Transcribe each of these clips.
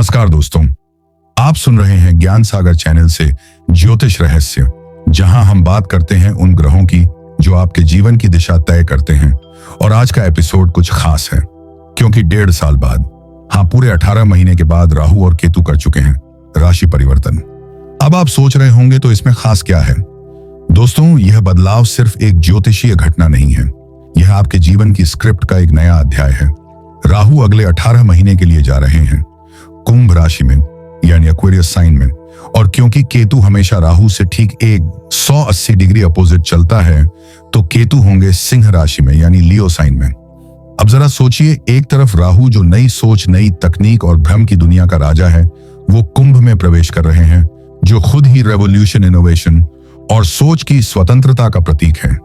नमस्कार दोस्तों, आप सुन रहे हैं ज्ञान सागर चैनल से ज्योतिष रहस्य, जहां हम बात करते हैं उन ग्रहों की जो आपके जीवन की दिशा तय करते हैं। और आज का एपिसोड कुछ खास है, क्योंकि 1.5 साल बाद, पूरे 18 महीने के बाद राहु और केतु कर चुके हैं राशि परिवर्तन। अब आप सोच रहे होंगे तो इसमें खास क्या है। दोस्तों, यह बदलाव सिर्फ एक ज्योतिषीय घटना नहीं है, यह आपके जीवन की स्क्रिप्ट का एक नया अध्याय है। राहु अगले 18 महीने के लिए जा रहे हैं कुंभ राशि में, यानी एक्वेरियस साइन में। और क्योंकि केतु हमेशा राहु से ठीक 180 डिग्री अपोजिट चलता है, तो केतु होंगे सिंह राशि में, यानी लियो साइन में। अब जरा सोचिए, एक तरफ राहु जो नई सोच, नई तकनीक और भ्रम की दुनिया का राजा है, वो कुंभ में प्रवेश कर रहे हैं, जो खुद ही रेवोल्यूशन, इनोवेशन और सोच की स्वतंत्रता का प्रतीक है।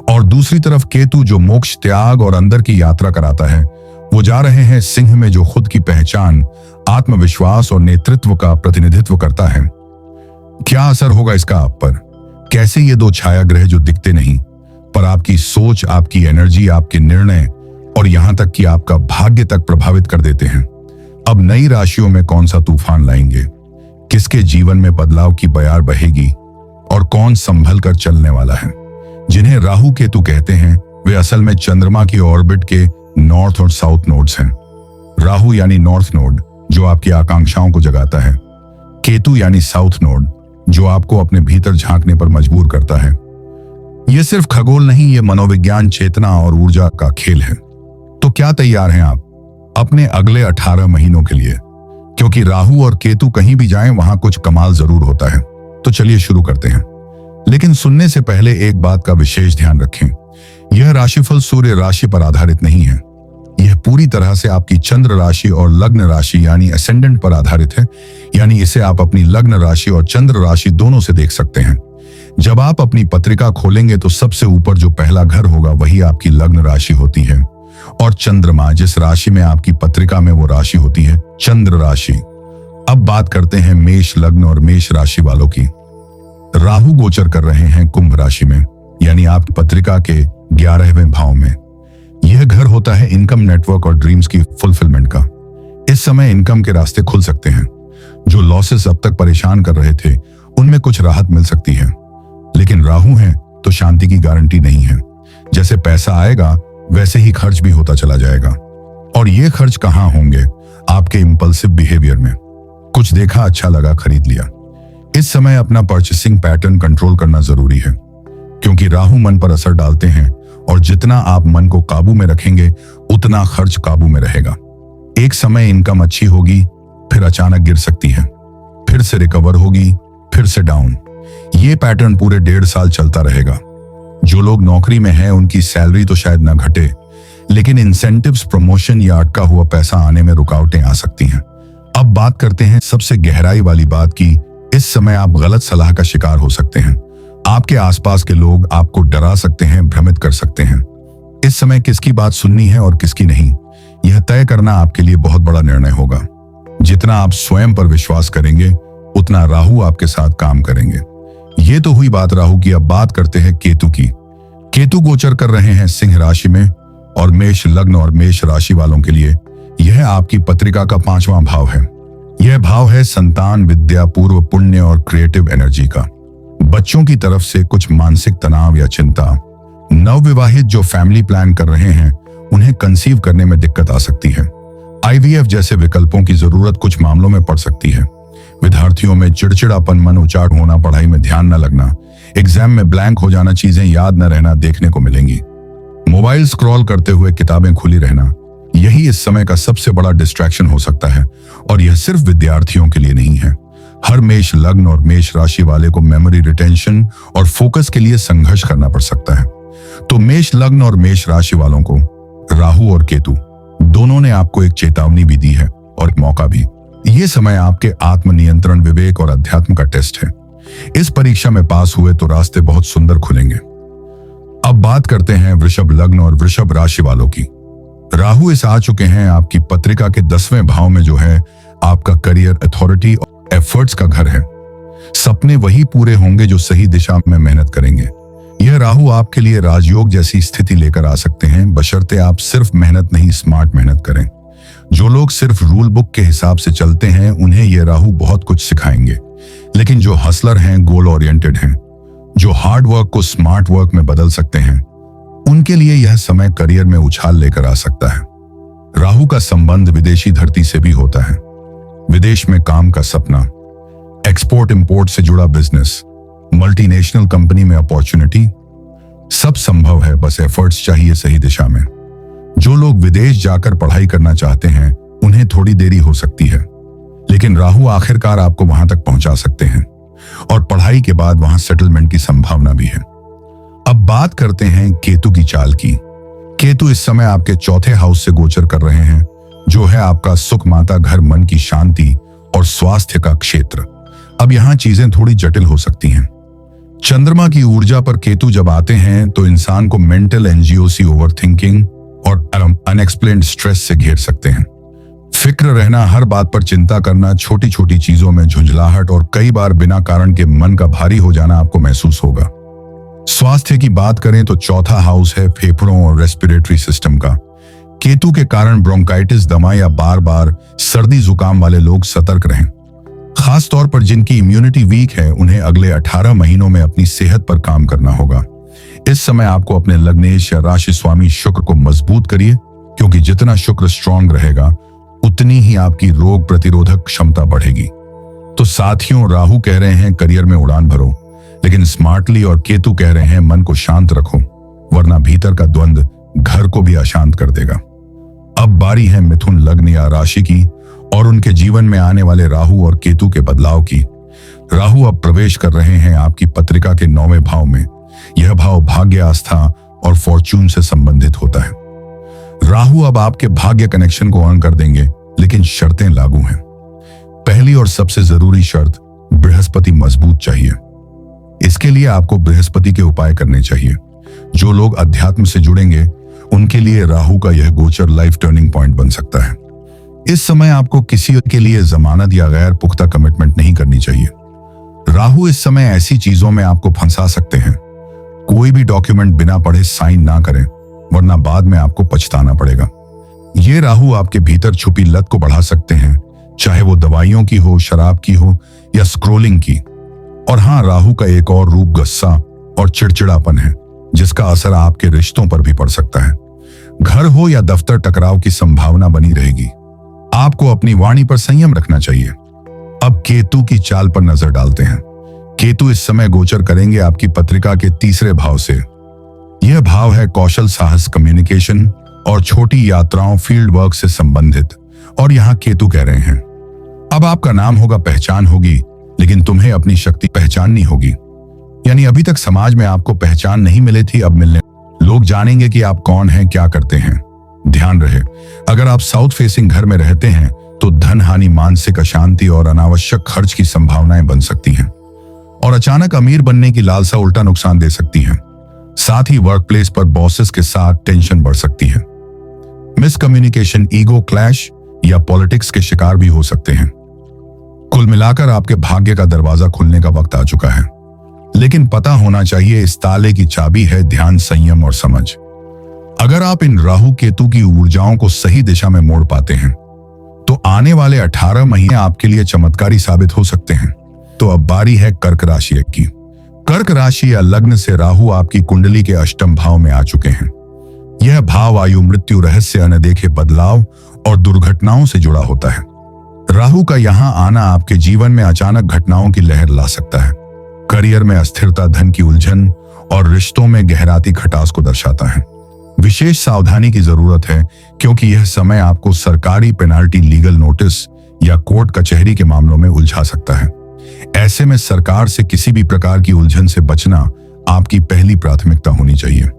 और दूसरी तरफ केतु जो मोक्ष, त्याग और अंदर की यात्रा कराता है, वो जा रहे हैं सिंह में, जो खुद की पहचान, आत्मविश्वास और नेतृत्व का प्रतिनिधित्व करता है। क्या असर होगा इसका आप पर? कैसे ये दो छाया ग्रह जो दिखते नहीं, पर आपकी सोच, आपकी एनर्जी, आपके निर्णय और यहां तक कि आपका भाग्य तक प्रभावित कर देते हैं। अब नई राशियों में कौन सा तूफान लाएंगे, किसके जीवन में बदलाव की बयार बहेगी और कौन संभल कर चलने वाला है। जिन्हें राहु केतु कहते हैं, वे असल में चंद्रमा की ऑर्बिट के नॉर्थ और साउथ नोड्स हैं। राहु यानी नॉर्थ नोड, जो आपकी आकांक्षाओं को जगाता है। केतु यानी साउथ नोड, जो आपको अपने भीतर झांकने पर मजबूर करता है। यह सिर्फ खगोल नहीं, यह मनोविज्ञान, चेतना और ऊर्जा का खेल है। तो क्या तैयार हैं आप अपने अगले 18 महीनों के लिए? क्योंकि राहु और केतु कहीं भी जाएं, वहां कुछ कमाल जरूर होता है। तो चलिए शुरू करते हैं। लेकिन सुनने से पहले एक बात का विशेष ध्यान रखें, यह राशिफल सूर्य राशि पर आधारित नहीं है। यह पूरी तरह से आपकी चंद्र राशि और लग्न राशि यानी असेंडेंट पर आधारित है। यानी इसे आप अपनी लग्न राशि और चंद्र राशि दोनों से देख सकते हैं। जब आप अपनी पत्रिका खोलेंगे तो सबसे ऊपर जो पहला घर होगा वही आपकी लग्न राशि होती है, और चंद्रमा जिस राशि में आपकी पत्रिका में वो राशि होती है, चंद्र राशि। अब बात करते हैं मेष लग्न और मेष राशि वालों की। राहु गोचर कर रहे हैं कुंभ राशि में, यानी आपकी पत्रिका के 11वें भाव में। यह घर होता है इनकम, नेटवर्क और ड्रीम्स की फुलफिलमेंट का। इस समय इनकम के रास्ते खुल सकते हैं। जो लॉसेस अब तक परेशान कर रहे थे, उनमें कुछ राहत मिल सकती है। लेकिन राहु है तो शांति की गारंटी नहीं है। जैसे पैसा आएगा, वैसे ही खर्च भी होता चला जाएगा। और ये खर्च कहाँ होंगे? आपके इंपल्सिव बिहेवियर में। कुछ देखा, अच्छा लगा, खरीद लिया। इस समय अपना परचेसिंग पैटर्न कंट्रोल करना जरूरी है, क्योंकि राहु मन पर असर डालते हैं, और जितना आप मन को काबू में रखेंगे, उतना खर्च काबू में रहेगा। एक समय इनकम अच्छी होगी, फिर अचानक गिर सकती है, फिर से रिकवर होगी, फिर से डाउन। ये पैटर्न पूरे 1.5 साल चलता रहेगा। जो लोग नौकरी में हैं, उनकी सैलरी तो शायद न घटे, लेकिन इंसेंटिव्स, प्रमोशन या अटका हुआ पैसा आने में रुकावटें आ सकती हैं। अब बात करते हैं सबसे गहराई वाली बात की। इस समय आप गलत सलाह का शिकार हो सकते हैं। आपके आसपास के लोग आपको डरा सकते हैं, भ्रमित कर सकते हैं। इस समय किसकी बात सुननी है और किसकी नहीं, यह तय करना आपके लिए बहुत बड़ा निर्णय होगा। जितना आप स्वयं पर विश्वास करेंगे, उतना राहु आपके साथ काम करेंगे। ये तो हुई बात राहु की। अब बात करते हैं केतु की। केतु गोचर कर रहे हैं सिंह राशि में, और मेष लग्न और मेष राशि वालों के लिए यह आपकी पत्रिका का 5वां भाव है। यह भाव है संतान, विद्या, पूर्व पुण्य और क्रिएटिव एनर्जी का। बच्चों की तरफ से कुछ मानसिक तनाव या चिंता। नवविवाहित जो फैमिली प्लान कर रहे हैं, उन्हें कंसीव करने में दिक्कत आ सकती है। IVF जैसे विकल्पों की जरूरत कुछ मामलों में पड़ सकती है। विद्यार्थियों में चिड़चिड़ापन, मन उचाट होना, पढ़ाई में ध्यान न लगना, एग्जाम में ब्लैंक हो जाना, चीजें याद न रहना देखने को मिलेंगी। मोबाइल स्क्रॉल करते हुए किताबें खुली रहना, यही इस समय का सबसे बड़ा डिस्ट्रैक्शन हो सकता है। और यह सिर्फ विद्यार्थियों के लिए नहीं है। हर मेष लग्न और मेष राशि वाले को मेमोरी रिटेंशन और फोकस के लिए संघर्ष करना पड़ सकता है। तो मेष लग्न और मेष राशि वालों को राहु और केतु दोनों ने आपको एक चेतावनी भी दी है और एक मौका भी। ये समय आपके आत्मनियंत्रण, विवेक और अध्यात्म का टेस्ट है। इस परीक्षा में पास हुए तो रास्ते बहुत सुंदर खुलेंगे। अब बात करते हैं वृषभ लग्न और वृषभ राशि वालों की। राहु इस आ चुके हैं आपकी पत्रिका के 10वें भाव में, जो है आपका करियर, अथॉरिटी और एफर्ट्स का घर है। सपने वही पूरे होंगे जो सही दिशा में मेहनत करेंगे। यह राहु आपके लिए राजयोग जैसी स्थिति लेकर आ सकते हैं, बशर्ते आप सिर्फ मेहनत नहीं, स्मार्ट मेहनत करें। जो लोग सिर्फ रूल बुक के हिसाब से चलते हैं उन्हें ये राहु बहुत कुछ सिखाएंगे, लेकिन जो हसलर हैं, गोल ओरिएंटेड हैं, जो हार्ड वर्क को स्मार्ट वर्क में बदल सकते हैं, उनके लिए यह समय करियर में उछाल लेकर आ सकता है। राहु का संबंध विदेशी धरती से भी होता है। विदेश में काम का सपना, एक्सपोर्ट इंपोर्ट से जुड़ा बिजनेस, मल्टीनेशनल कंपनी में अपॉर्चुनिटी, सब संभव है, बस एफर्ट्स चाहिए सही दिशा में। जो लोग विदेश जाकर पढ़ाई करना चाहते हैं उन्हें थोड़ी देरी हो सकती है, लेकिन राहु आखिरकार आपको वहां तक पहुंचा सकते हैं और पढ़ाई के बाद वहां सेटलमेंट की संभावना भी है। अब बात करते हैं केतु की चाल की। केतु इस समय आपके चौथे हाउस से गोचर कर रहे हैं, जो है आपका सुख, माता, घर, मन की शांति और स्वास्थ्य का क्षेत्र। अब यहां चीजें थोड़ी जटिल हो सकती हैं। चंद्रमा की ऊर्जा पर केतु जब आते हैं तो इंसान को मेंटल एंजियोसी, ओवरथिंकिंग और अनएक्सप्लेन्ड स्ट्रेस से घेर सकते हैं। फिक्र रहना, हर बात पर चिंता करना, छोटी छोटी चीजों में झुंझलाहट और कई बार बिना कारण के मन का भारी हो जाना आपको महसूस होगा। स्वास्थ्य की बात करें तो चौथा हाउस है फेफड़ों और रेस्पिरेटरी सिस्टम का। केतु के कारण ब्रोंकाइटिस, दमा या बार बार सर्दी जुकाम वाले लोग सतर्क रहें। खास तौर पर जिनकी इम्यूनिटी वीक है उन्हें अगले 18 महीनों में अपनी सेहत पर काम करना होगा। इस समय आपको अपने लग्नेश या राशि स्वामी शुक्र को मजबूत करिए, क्योंकि जितना शुक्र स्ट्रांग रहेगा उतनी ही आपकी रोग प्रतिरोधक क्षमता बढ़ेगी। तो साथियों, राहु कह रहे हैं करियर में उड़ान भरो, लेकिन स्मार्टली, और केतु कह रहे हैं मन को शांत रखो, वरना भीतर का द्वंद घर को भी अशांत कर देगा। अब बारी है मिथुन लग्न या राशि की और उनके जीवन में आने वाले राहु और केतु के बदलाव की। राहु अब प्रवेश कर रहे हैं आपकी पत्रिका के 9वें भाव में। यह भाव भाग्य, आस्था और फॉर्चून से संबंधित होता है। राहु अब आपके भाग्य कनेक्शन को ऑन कर देंगे, लेकिन शर्तें लागू हैं। पहली और सबसे जरूरी शर्त, बृहस्पति मजबूत चाहिए। इसके लिए आपको बृहस्पति के उपाय करने चाहिए। जो लोग अध्यात्म से जुड़ेंगे उनके लिए राहु का यह गोचर लाइफ टर्निंग पॉइंट बन सकता है। इस समय आपको किसी के लिए जमानत या गैर पुख्ता कमिटमेंट नहीं करनी चाहिए। राहु इस समय ऐसी चीजों में आपको फंसा सकते हैं। कोई भी डॉक्यूमेंट बिना पढ़े साइन ना करें, वरना बाद में आपको पछताना पड़ेगा। ये राहु आपके भीतर छुपी लत को बढ़ा सकते हैं, चाहे वो दवाइयों की हो, शराब की हो या स्क्रोलिंग की। और हाँ, राहु का एक और रूप गुस्सा और चिड़चिड़ापन है, जिसका असर आपके रिश्तों पर भी पड़ सकता है। घर हो या दफ्तर, टकराव की संभावना बनी रहेगी। आपको अपनी वाणी पर संयम रखना चाहिए। अब केतु की चाल पर नजर डालते हैं। केतु इस समय गोचर करेंगे आपकी पत्रिका के 3रे भाव से। यह भाव है कौशल, साहस, कम्युनिकेशन और छोटी यात्राओं, फील्ड वर्क से संबंधित। और यहाँ केतु कह रहे हैं अब आपका नाम होगा, पहचान होगी, लेकिन तुम्हें अपनी शक्ति पहचाननी होगी। यानी अभी तक समाज में आपको पहचान नहीं मिली थी, अब मिलने लोग जानेंगे कि आप कौन हैं, क्या करते हैं। ध्यान रहे, अगर आप साउथ फेसिंग घर में रहते हैं तो धन हानि, मानसिक अशांति और अनावश्यक खर्च की संभावनाएं बन सकती हैं। और अचानक अमीर बनने की लालसा उल्टा नुकसान दे सकती है। साथ ही वर्क प्लेस पर बॉसेस के साथ टेंशन बढ़ सकती है। मिसकम्युनिकेशन, ईगो क्लैश या पॉलिटिक्स के शिकार भी हो सकते हैं। कुल मिलाकर आपके भाग्य का दरवाजा खुलने का वक्त आ चुका है, लेकिन पता होना चाहिए इस ताले की चाबी है ध्यान, संयम और समझ। अगर आप इन राहु केतु की ऊर्जाओं को सही दिशा में मोड़ पाते हैं तो आने वाले 18 महीने आपके लिए चमत्कारी साबित हो सकते हैं। तो अब बारी है कर्क राशि की। कर्क राशि या लग्न से राहु आपकी कुंडली के 8वें भाव में आ चुके हैं। यह भाव आयु, मृत्यु, रहस्य, अनदेखे बदलाव और दुर्घटनाओं से जुड़ा होता है। राहु का यहां आना आपके जीवन में अचानक घटनाओं की लहर ला सकता है। करियर में अस्थिरता, धन की उलझन और रिश्तों में गहराती खटास को दर्शाता है। विशेष सावधानी की जरूरत है, क्योंकि यह समय आपको सरकारी पेनाल्टी, लीगल नोटिस या कोर्ट कचहरी के मामलों में उलझा सकता है। ऐसे में सरकार से किसी भी प्रकार की उलझन से बचना आपकी पहली प्राथमिकता होनी चाहिए।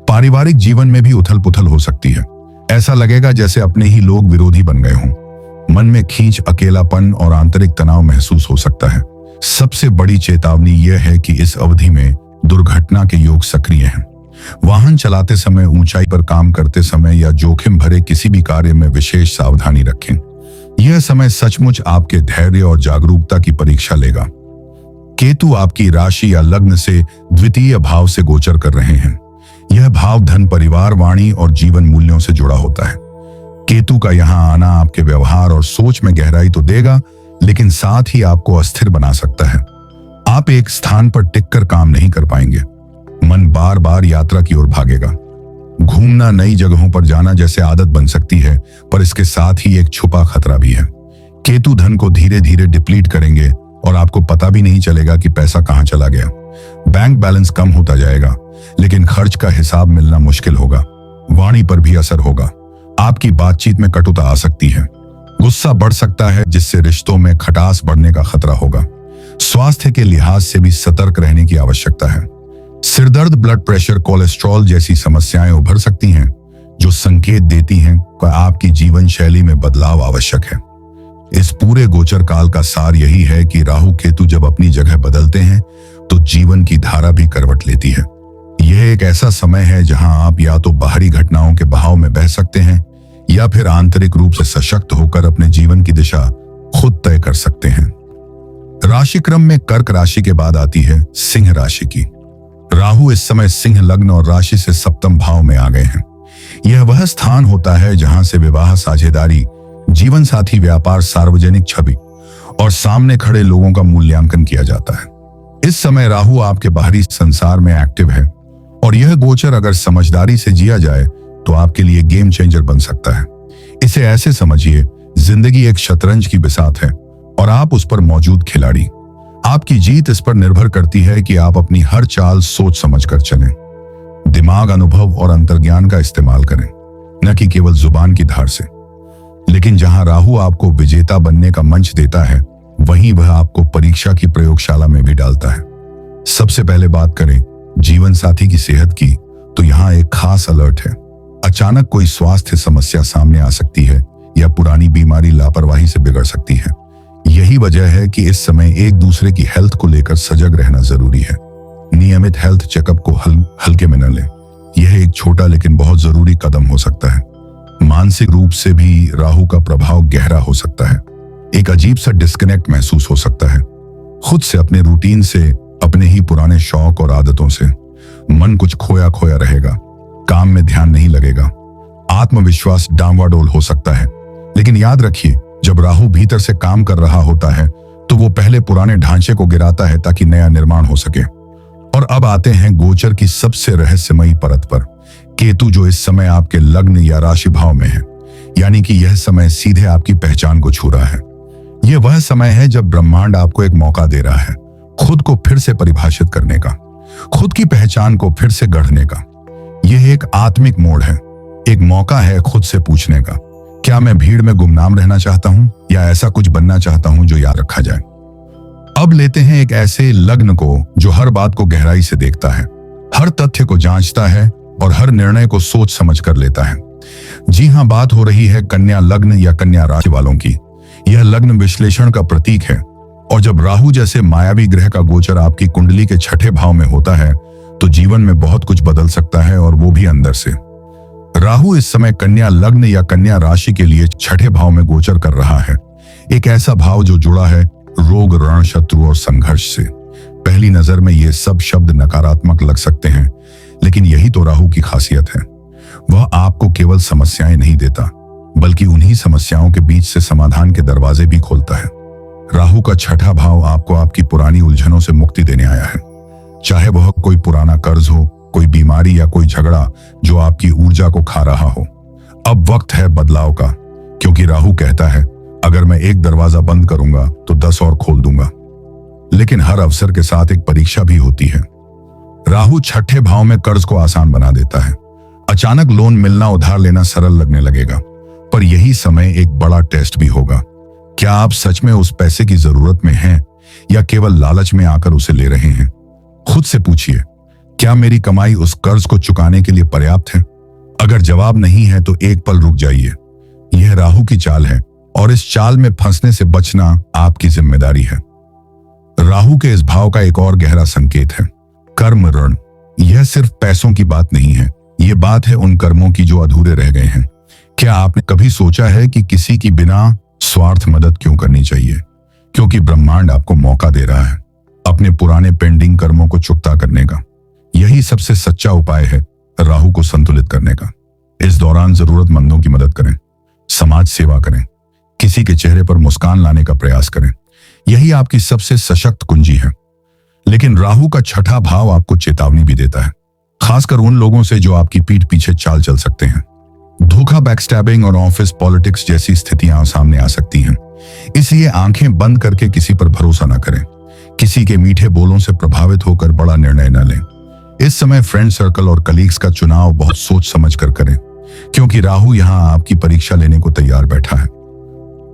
पारिवारिक जीवन में भी उथल पुथल हो सकती है। ऐसा लगेगा जैसे अपने ही लोग विरोधी बन गए हों। मन में खींच, अकेलापन और आंतरिक तनाव महसूस हो सकता है। सबसे बड़ी चेतावनी यह है कि इस अवधि में दुर्घटना के योग सक्रिय हैं। वाहन चलाते समय, ऊंचाई पर काम करते समय या जोखिम भरे किसी भी कार्य में विशेष सावधानी रखें। यह समय सचमुच आपके धैर्य और जागरूकता की परीक्षा लेगा। केतु आपकी राशि या लग्न से 2य भाव से गोचर कर रहे हैं। यह भाव धन, परिवार, वाणी और जीवन मूल्यों से जुड़ा होता है। केतु का यहां आना आपके व्यवहार और सोच में गहराई तो देगा, लेकिन साथ ही आपको अस्थिर बना सकता है। आप एक स्थान पर टिककर काम नहीं कर पाएंगे। मन बार बार यात्रा की ओर भागेगा। घूमना, नई जगहों पर जाना जैसे आदत बन सकती है, पर इसके साथ ही एक छुपा खतरा भी है। केतु धन को धीरे धीरे डिप्लीट करेंगे और आपको पता भी नहीं चलेगा कि पैसा कहां चला गया। बैंक बैलेंस कम होता जाएगा, लेकिन खर्च का हिसाब मिलना मुश्किल होगा। वाणी पर भी असर होगा। आपकी बातचीत में कटुता आ सकती है। गुस्सा बढ़ सकता है, जिससे रिश्तों में खटास बढ़ने का खतरा होगा। स्वास्थ्य के लिहाज से भी सतर्क रहने की आवश्यकता है। सिरदर्द, ब्लड प्रेशर, कोलेस्ट्रॉल जैसी समस्याएं उभर सकती हैं, जो संकेत देती हैं कि आपकी जीवन शैली में बदलाव आवश्यक है। इस पूरे गोचर काल का सार यही है कि राहु केतु जब अपनी जगह बदलते हैं तो जीवन की धारा भी करवट लेती है। यह एक ऐसा समय है जहां आप या तो बाहरी घटनाओं के बहाव में बह सकते हैं या फिर आंतरिक रूप से सशक्त होकर अपने जीवन की दिशा खुद तय कर सकते हैं। राशि क्रम में कर्क राशि के बाद आती है सिंह राशि की। राहु इस समय सिंह लग्न और राशि से सप्तम भाव में आ गए हैं। यह वह स्थान होता है जहां से विवाह, साझेदारी, जीवन साथी, व्यापार, सार्वजनिक छवि और सामने खड़े लोगों का मूल्यांकन किया जाता है। इस समय राहु आपके बाहरी संसार में एक्टिव है और यह गोचर अगर समझदारी से जिया जाए तो आपके लिए गेम चेंजर बन सकता है। इसे ऐसे समझिए, जिंदगी एक शतरंज की बिसात है और आप उस पर मौजूद खिलाड़ी। आपकी जीत इस पर निर्भर करती है कि आप अपनी हर चाल सोच समझकर चलें, दिमाग, अनुभव और अंतर्ज्ञान का इस्तेमाल करें, न कि केवल जुबान की धार से। लेकिन जहां राहु आपको विजेता बनने का मंच देता है, वहीं वह आपको परीक्षा की प्रयोगशाला में भी डालता है। सबसे पहले बात करें जीवन साथी की सेहत की, तो यहाँ एक खास अलर्ट है। अचानक कोई स्वास्थ्य समस्या सामने आ सकती है या पुरानी बीमारी लापरवाही से बिगड़ सकती है। यही वजह है कि इस समय एक दूसरे की हेल्थ को लेकर सजग रहना जरूरी है। नियमित हेल्थ चेकअप को हल्के में न लें। यह एक छोटा लेकिन बहुत जरूरी कदम हो सकता है। मानसिक रूप से भी राहु का प्रभाव गहरा हो सकता है। एक अजीब सा डिस्कनेक्ट महसूस हो सकता है खुद से, अपने रूटीन से, अपने ही पुराने शौक और आदतों से। मन कुछ खोया खोया रहेगा, काम में ध्यान नहीं लगेगा, आत्मविश्वास डांवाडोल हो सकता है। लेकिन याद रखिए, जब राहु भीतर से काम कर रहा होता है तो वो पहले पुराने ढांचे को गिराता है ताकि नया निर्माण हो सके। और अब आते हैं गोचर की सबसे रहस्यमयी परत पर, केतु, जो इस समय आपके लग्न या राशि भाव में है। यानी कि यह समय सीधे आपकी पहचान को छू रहा है। यह वह समय है जब ब्रह्मांड आपको एक मौका दे रहा है खुद को फिर से परिभाषित करने का, खुद की पहचान को फिर से गढ़ने का। यह एक आत्मिक मोड़ है, एक मौका है खुद से पूछने का, क्या मैं भीड़ में गुमनाम रहना चाहता हूं या ऐसा कुछ बनना चाहता हूं जो याद रखा जाए। अब लेते हैं एक ऐसे लग्न को जो हर बात को गहराई से देखता है, हर तथ्य को जांचता है और हर निर्णय को सोच समझ कर लेता है। जी हां, बात हो रही है कन्या लग्न या कन्या राशि वालों की। यह लग्न विश्लेषण का प्रतीक है और जब राहु जैसे मायावी ग्रह का गोचर आपकी कुंडली के छठे भाव में होता है तो जीवन में बहुत कुछ बदल सकता है, और वो भी अंदर से। राहु इस समय कन्या लग्न या कन्या राशि के लिए छठे भाव में गोचर कर रहा है। एक ऐसा भाव जो जुड़ा है रोग, रण, शत्रु और संघर्ष से। पहली नजर में ये सब शब्द नकारात्मक लग सकते हैं, लेकिन यही तो राहु की खासियत है। वह आपको केवल समस्याएं नहीं देता, बल्कि उन्हीं समस्याओं के बीच से समाधान के दरवाजे भी खोलता है। राहु का छठा भाव आपको आपकी पुरानी उलझनों से मुक्ति देने आया है। चाहे वह कोई पुराना कर्ज हो, कोई बीमारी या कोई झगड़ा जो आपकी ऊर्जा को खा रहा हो। अब वक्त है बदलाव का, क्योंकि राहु कहता है अगर मैं एक दरवाजा बंद करूंगा तो 10 और खोल दूंगा। लेकिन हर अवसर के साथ एक परीक्षा भी होती है। राहु छठे भाव में कर्ज को आसान बना देता है। अचानक लोन मिलना, उधार लेना सरल लगने लगेगा, पर यही समय एक बड़ा टेस्ट भी होगा। क्या आप सच में उस पैसे की जरूरत में हैं या केवल लालच में आकर उसे ले रहे हैं? खुद से पूछिए, क्या मेरी कमाई उस कर्ज को चुकाने के लिए पर्याप्त है? अगर जवाब नहीं है तो एक पल रुक जाइए। यह राहु की चाल है और इस चाल में फंसने से बचना आपकी जिम्मेदारी है। राहु के इस भाव का एक और गहरा संकेत है कर्म ऋण। यह सिर्फ पैसों की बात नहीं है, यह बात है उन कर्मों की जो अधूरे रह गए हैं। क्या आपने कभी सोचा है कि किसी की बिना स्वार्थ मदद क्यों करनी चाहिए? क्योंकि ब्रह्मांड आपको मौका दे रहा है अपने पुराने पेंडिंग कर्मों को चुकता करने का। यही सबसे सच्चा उपाय है राहु को संतुलित करने का। इस दौरान जरूरतमंदों की मदद करें, समाज सेवा करें, किसी के चेहरे पर मुस्कान लाने का प्रयास करें। यही आपकी सबसे सशक्त कुंजी है। लेकिन राहु का छठा भाव आपको चेतावनी भी देता है, खासकर उन लोगों से जो आपकी पीठ पीछे चाल चल सकते हैं। धोखा, बैकस्टैबिंग और ऑफिस पॉलिटिक्स जैसी स्थितियां सामने आ सकती हैं। इसलिए आंखें बंद करके किसी पर भरोसा न करें। किसी के मीठे बोलों से प्रभावित होकर बड़ा निर्णय न लें। इस समय फ्रेंड सर्कल और कलीग्स का चुनाव बहुत सोच समझ कर करें, क्योंकि राहु यहां आपकी परीक्षा लेने को तैयार बैठा है।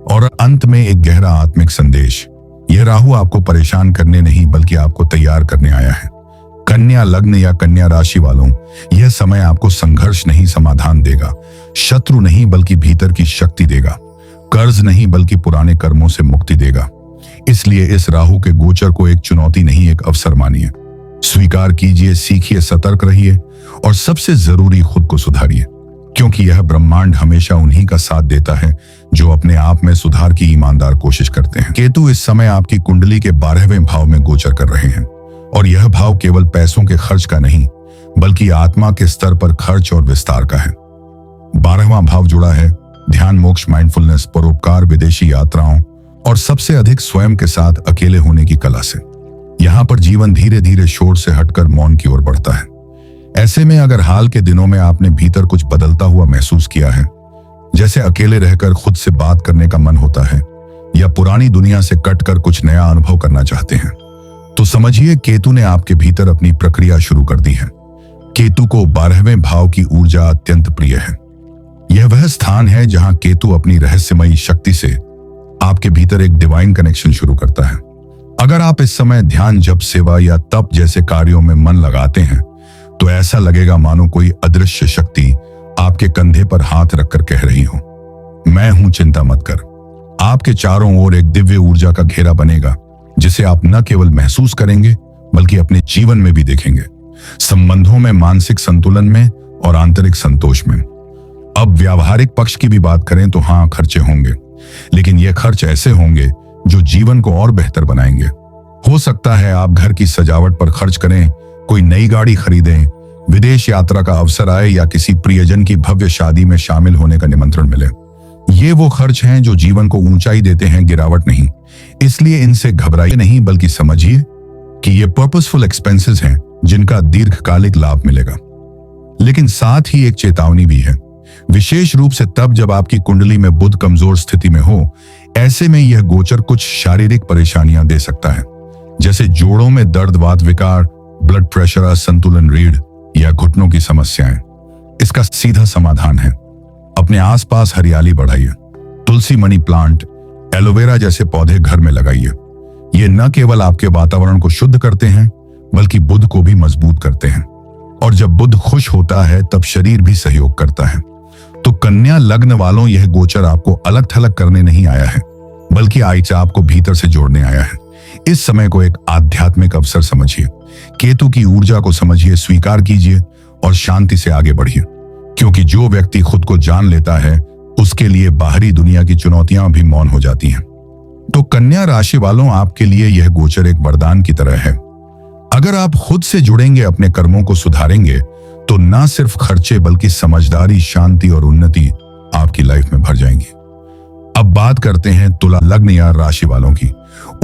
और अंत में एक गहरा आत्मिक संदेश, यह राहु आपको परेशान करने नहीं बल्कि आपको तैयार करने आया है। कन्या लग्न या कन्या राशि वालों, यह समय आपको संघर्ष नहीं समाधान देगा, शत्रु नहीं बल्कि भीतर की शक्ति देगा, कर्ज नहीं बल्कि पुराने कर्मों से मुक्ति देगा। इसलिए इस राहु के गोचर को एक चुनौती नहीं, एक अवसर मानिए। स्वीकार कीजिए, सीखिए, सतर्क रहिए और सबसे जरूरी खुद को सुधारिए, क्योंकि यह ब्रह्मांड हमेशा उन्हीं का साथ देता है जो अपने आप में सुधार की ईमानदार कोशिश करते हैं। केतु इस समय आपकी कुंडली के 12वें भाव में गोचर कर रहे हैं और यह भाव केवल पैसों के खर्च का नहीं बल्कि आत्मा के स्तर पर खर्च और विस्तार का है। 12वां भाव जुड़ा है ध्यान, मोक्ष, माइंडफुलनेस, परोपकार, विदेशी यात्राओं और सबसे अधिक स्वयं के साथ अकेले होने की कला से। यहाँ पर जीवन धीरे धीरे शोर से हटकर मौन की ओर बढ़ता है। ऐसे में अगर हाल के दिनों में आपने भीतर कुछ बदलता हुआ महसूस किया है, जैसे अकेले रहकर खुद से बात करने का मन होता है या पुरानी दुनिया से कटकर कुछ नया अनुभव करना चाहते हैं, तो समझिए केतु ने आपके भीतर अपनी प्रक्रिया शुरू कर दी है। केतु को 12वें भाव की ऊर्जा अत्यंत प्रिय है। यह वह स्थान है जहां केतु अपनी रहस्यमयी शक्ति से आपके भीतर एक डिवाइन कनेक्शन शुरू करता है। अगर आप इस समय ध्यान, जप, सेवा या तप जैसे कार्यों में मन लगाते हैं तो ऐसा लगेगा मानो कोई अदृश्य शक्ति आपके कंधे पर हाथ रखकर कह रही हो, मैं हूं, चिंता मत कर। आपके चारों ओर एक दिव्य ऊर्जा का घेरा बनेगा जिसे आप न केवल महसूस करेंगे बल्कि अपने जीवन में भी देखेंगे, संबंधों में, मानसिक संतुलन में और आंतरिक संतोष में। अब व्यावहारिक पक्ष की भी बात करें तो हाँ, खर्चे होंगे, लेकिन ये खर्च ऐसे होंगे जो जीवन को और बेहतर बनाएंगे। हो सकता है आप घर की सजावट पर खर्च करें, कोई नई गाड़ी खरीदें, विदेश यात्रा का अवसर आए या किसी प्रियजन की भव्य शादी में शामिल होने का निमंत्रण मिले। ये वो खर्च हैं जो जीवन को ऊंचाई देते हैं, गिरावट नहीं। इसलिए इनसे घबराइए नहीं बल्कि समझिए कि ये पर्पसफुल एक्सपेंसेस हैं जिनका दीर्घकालिक लाभ मिलेगा। लेकिन साथ ही एक चेतावनी भी है, विशेष रूप से तब जब आपकी कुंडली में बुध कमजोर स्थिति में हो। ऐसे में यह गोचर कुछ शारीरिक परेशानियां दे सकता है, जैसे जोड़ों में दर्द, वात विकार, ब्लड प्रेशर, असंतुलन, रीढ़ या घुटनों की समस्याएं। इसका सीधा समाधान है, अपने आसपास हरियाली बढ़ाइए। तुलसी, मनी प्लांट, एलोवेरा जैसे पौधे घर में लगाइए। ये न केवल आपके वातावरण को शुद्ध करते हैं बल्कि बुध को भी मजबूत करते हैं, और जब बुध खुश होता है तब शरीर भी सहयोग करता है। तो कन्या लग्न वालों, यह गोचर आपको अलग थलग करने नहीं आया है बल्कि आज आपको भीतर से जोड़ने आया है। इस समय को एक आध्यात्मिक अवसर समझिए, केतु की ऊर्जा को समझिए, स्वीकार कीजिए और शांति से आगे बढ़िए, क्योंकि जो व्यक्ति खुद को जान लेता है उसके लिए बाहरी दुनिया की चुनौतियां भी मौन हो जाती हैं। तो कन्या राशि वालों, आपके लिए यह गोचर एक वरदान की तरह है। अगर आप खुद से जुड़ेंगे, अपने कर्मों को सुधारेंगे, तो न सिर्फ खर्चे बल्कि समझदारी, शांति और उन्नति आपकी लाइफ में भर जाएंगी। अब बात करते हैं तुला लग्न या राशि वालों की,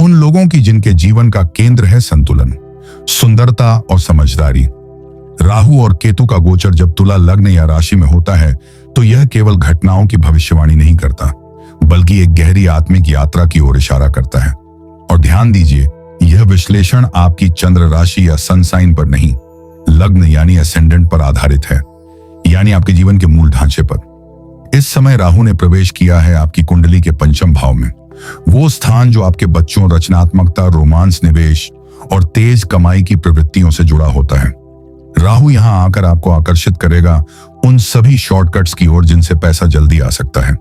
उन लोगों की जिनके जीवन का केंद्र है संतुलन, सुंदरता और समझदारी। राहु और केतु का गोचर जब तुला लग्न या राशि में होता है तो यह केवल घटनाओं की भविष्यवाणी नहीं करता बल्कि एक गहरी आत्मिक यात्रा की ओर इशारा करता है। और ध्यान दीजिए, यह विश्लेषण आपकी चंद्र राशि या सन साइन पर नहीं, लग्न यानी असेंडेंट पर आधारित है, यानी आपके जीवन के मूल ढांचे पर। इस समय राहु ने प्रवेश किया है आपकी कुंडली के 5वें भाव में, वो स्थान जो आपके बच्चों, रचनात्मकता, रोमांस, निवेश और तेज कमाई की प्रवृत्तियों से जुड़ा होता है। राहु यहां आकर आपको आकर्षित करेगा उन सभी शॉर्टकट्स की ओर जिनसे पैसा जल्दी आ सकता है,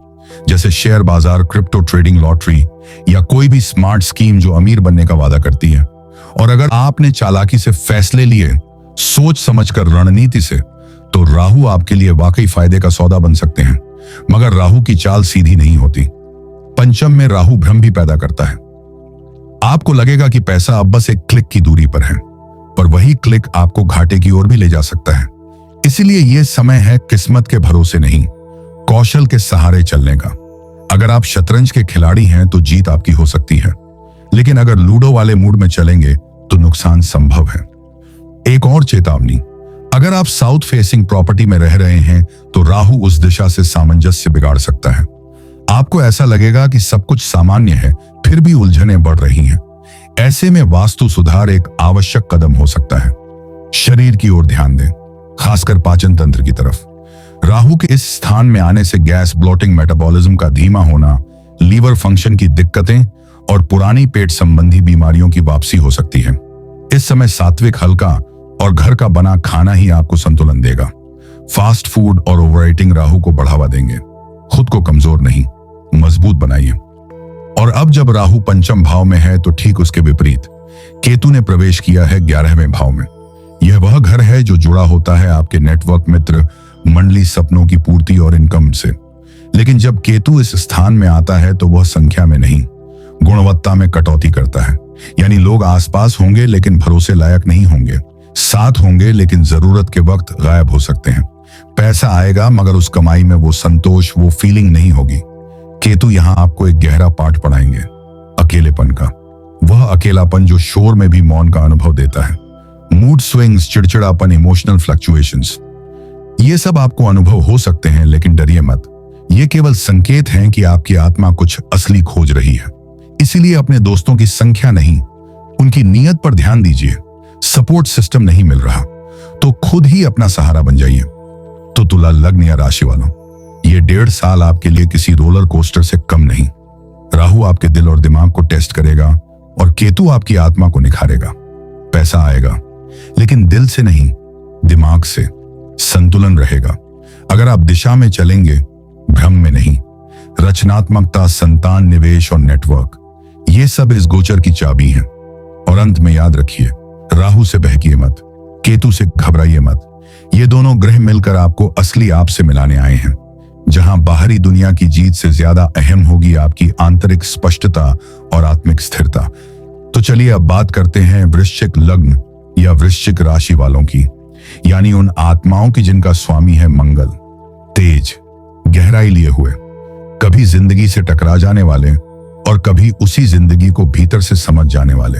जैसे शेयर बाजार, क्रिप्टो ट्रेडिंग, लॉटरी या कोई भी स्मार्ट स्कीम जो अमीर बनने का वादा करती है। और अगर आपने चालाकी से फैसले लिए, सोच समझकर, रणनीति से, तो राहु आपके लिए वाकई फायदे का सौदा बन सकते हैं। मगर राहु की चाल सीधी नहीं होती। 5 में राहु भ्रम भी पैदा करता है। आपको लगेगा कि पैसा अब बस एक क्लिक की दूरी पर है, पर वही क्लिक आपको घाटे की ओर भी ले जा सकता है। इसीलिए यह समय है किस्मत के भरोसे नहीं, कौशल के सहारे चलने का। अगर आप शतरंज के खिलाड़ी हैं तो जीत आपकी हो सकती है, लेकिन अगर लूडो वाले मूड में चलेंगे तो नुकसान संभव है। एक और चेतावनी, अगर आप साउथ फेसिंग प्रॉपर्टी में रह रहे हैं तो राहु उस दिशा से सामंजस्य बिगाड़ सकता है। आपको ऐसा लगेगा कि सब कुछ सामान्य है, फिर भी उलझनें बढ़ रही हैं। ऐसे में वास्तु सुधार एक आवश्यक कदम हो सकता है। शरीर की ओर ध्यान दें, खासकर पाचन तंत्र की तरफ। राहु के इस स्थान में आने से गैस, ब्लोटिंग, मेटाबॉलिज्म का धीमा होना, लीवर फंक्शन की दिक्कतें और पुरानी पेट संबंधी बीमारियों की वापसी हो सकती है। इस समय सात्विक, हल्का और घर का बना खाना ही आपको संतुलन देगा। फास्ट फूड और ओवरईटिंग राहु को बढ़ावा देंगे। खुद को कमजोर नहीं, मजबूत बनाइए। और अब जब राहु पंचम भाव में है तो ठीक उसके विपरीत केतु ने प्रवेश किया है 11वें भाव में। यह वह घर है जो जुड़ा होता है आपके नेटवर्क, मित्र मंडली, सपनों की पूर्ति और इनकम से। लेकिन जब केतु इस स्थान में आता है तो वह संख्या में नहीं, गुणवत्ता में कटौती करता है। यानी लोग आसपास होंगे लेकिन भरोसे लायक नहीं होंगे, साथ होंगे लेकिन जरूरत के वक्त गायब हो सकते हैं। पैसा आएगा मगर उस कमाई में वो संतोष, वो फीलिंग नहीं होगी। केतु यहां आपको एक गहरा पाठ पढ़ाएंगे, अकेलेपन का। वह अकेलापन जो शोर में भी मौन का अनुभव देता है। मूड स्विंग्स, चिड़चिड़ापन, इमोशनल फ्लक्चुएशंस, ये सब आपको अनुभव हो सकते हैं, लेकिन डरिए मत। ये केवल संकेत हैं कि आपकी आत्मा कुछ असली खोज रही है। इसीलिए अपने दोस्तों की संख्या नहीं, उनकी नीयत पर ध्यान दीजिए। सपोर्ट सिस्टम नहीं मिल रहा तो खुद ही अपना सहारा बन जाइए। तो तुला लग्न या राशि वालों, ये 1.5 साल आपके लिए किसी रोलर कोस्टर से कम नहीं। राहु आपके दिल और दिमाग को टेस्ट करेगा और केतु आपकी आत्मा को निखारेगा। पैसा आएगा लेकिन दिल से नहीं, दिमाग से। संतुलन रहेगा। अगर आप दिशा में चलेंगे, भ्रम में नहीं। रचनात्मकता, संतान, निवेश और नेटवर्क, ये सब इस गोचर की चाबी हैं। और अंत में याद रखिए, राहु से बहकिए मत, केतु से घबराइए मत। ये दोनों ग्रह मिलकर आपको असली आप से मिलाने आए हैं, जहां बाहरी दुनिया की जीत से ज्यादा अहम होगी आपकी आंतरिक स्पष्टता और आत्मिक स्थिरता। तो चलिए अब बात करते हैं वृश्चिक लग्न या वृश्चिक राशि वालों की, यानी उन आत्माओं की जिनका स्वामी है मंगल। तेज, गहराई लिए हुए, कभी जिंदगी से टकरा जाने वाले और कभी उसी जिंदगी को भीतर से समझ जाने वाले।